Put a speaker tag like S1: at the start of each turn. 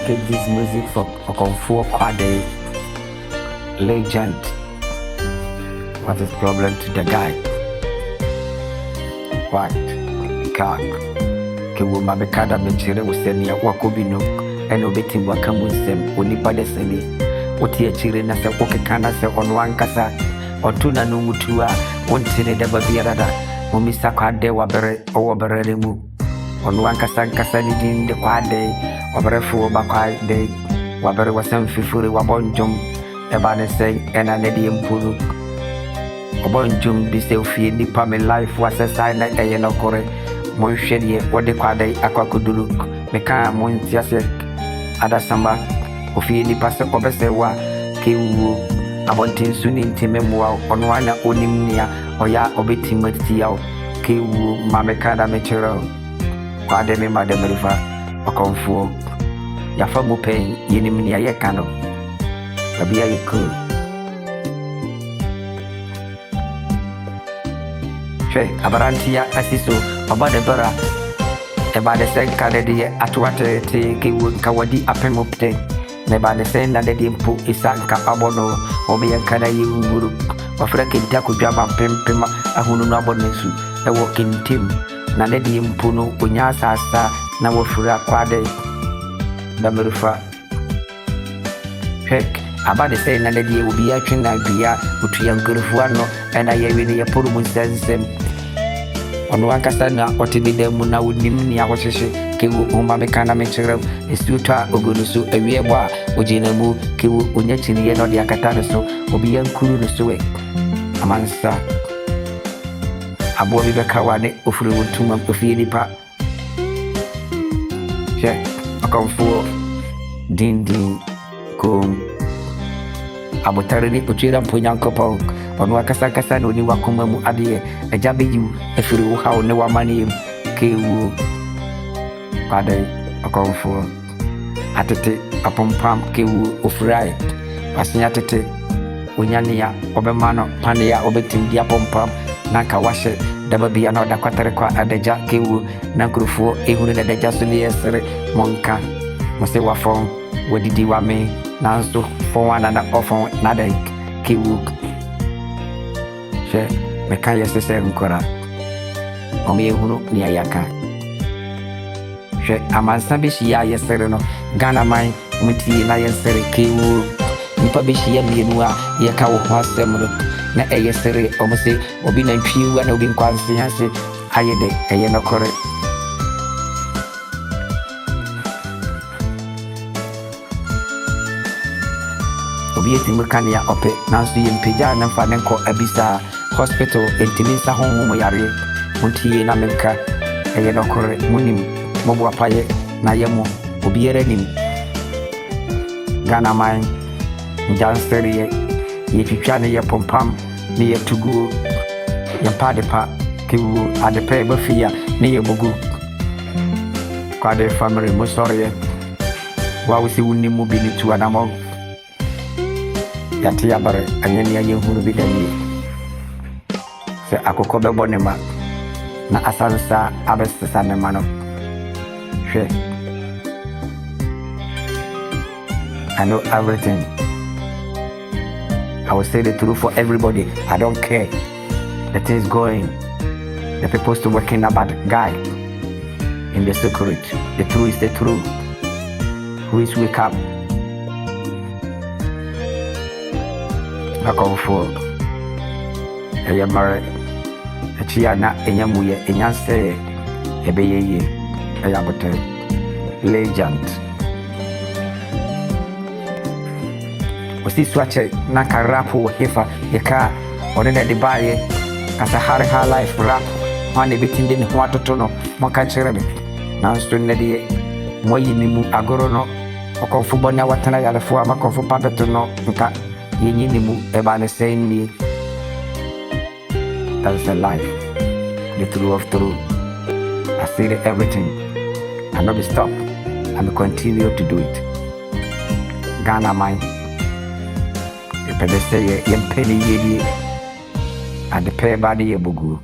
S1: dedicate this music for Okomfuo Kwade, legend. What is problem to the guy? What? God. Kewu mabekada mechere usenia wakobino eno beti wakamusem onipa deseni oti echire na se okekana se onwankasa otuna no mutua wontene da babiarada momisa kwade wabere owoberere mu onwankasa nkasa ni dinde kwade oberefu obakwade wabere wasam fifuri wabonjom ebane sei ena nedi mpuru obonjom bi se ofie nipa me life wasesa na eyeno kore monhwedie wode kwade akwakuduru meka montiase adasamba ofie nipa se obesewa kewu abontin suni ntimemwa onwana onimnia oya obetimati yaw kewu mamekada mechero kwade me mademerifa Okomfuo yafa mupen yenimnia yekano babia yeku she abarantia asiso obade bara ebade sen kadedi atwate te kewu kawadi apemopte nebade sen na dedi mpu isanka abono obiyan kana yiwuru wafra kinta kudwaba pempema ahunu no abonesu ewo kintim na dedi mpu no onya sasa na wafura kwade damerufa hek abade sen na dedi obi atwena bia otuya ngurfuano ena yewini ya poru munsensem ono akasa na otibidemu na unimni awohwehwe kewu umamekana mechere esuta ogunusu ewiebo a oginamu kewu onyachini ye no de akata so obi yankuru no so amansa abo bi beka wane ofuru wotuma ofie nipa je Okomfuo dindin kom abotare ni ochira mponyankopo ono akasa no ni wakoma mu ade ejabeyu efiri wo hawo ne wamane kewu kwade Okomfuo atete apompam kewu ofrai asenya tete onyania obemano pania obetim dia pompam na ka washe daba bia na odakwatere kwa adeja kewu na nkurufo ehunu na adeja so ne yesere monka mose wafon wadidi wame na nso fon na ofon na dai kewu she meka yesese nkora omi ehunu ni ayaka she amansa beshi ya yesere no Ghana man muti na yesere kewu nipa beshi ya mienu a yeka wo ho asem no na eyesere omose obi na ntwiwa na obi nkwanse hase ayede eye no kore obi etimu kania ope nanso yempeja na fa nenko abisa hospital entimisa honhom yare muntie na menka eye no kore munim mobo apaye na yemo obi yere nim Ghana man njansere ye twitwa ne ye pompam ne ye tugu ye padepa kewu adepa bafia ne ye bugu kwade family musore wa wusi wunimu bi ni tu anamo yati abare anyani anye hunu bi dani se akoko bebo ne ma na asansa abesesa ne mano hwe I know everything. I will say the truth for everybody. I don't care. The thing is going. The people still working about the guy in the secret. The truth is the truth. Who is wake up? Okomfuo. Eye mare. Echia na enyamuye enyanse ebeyeye. Eyabote. Legend. Osi swache na ka rap wo hefa yeka onene de baye asa hare ha life rap wane bitinde ne ho atoto no moka cherebe na nso ne de moyi ni mu agoro no Okomfuo bona watana yalefo amakomfo papeto no nka yenyi ni mu eba ne senni. That's the life, the truth of truth. I say everything. I not be stop. I will continue to do it. Ghana mine. If I say ye penny ye and the pay body ye bugu.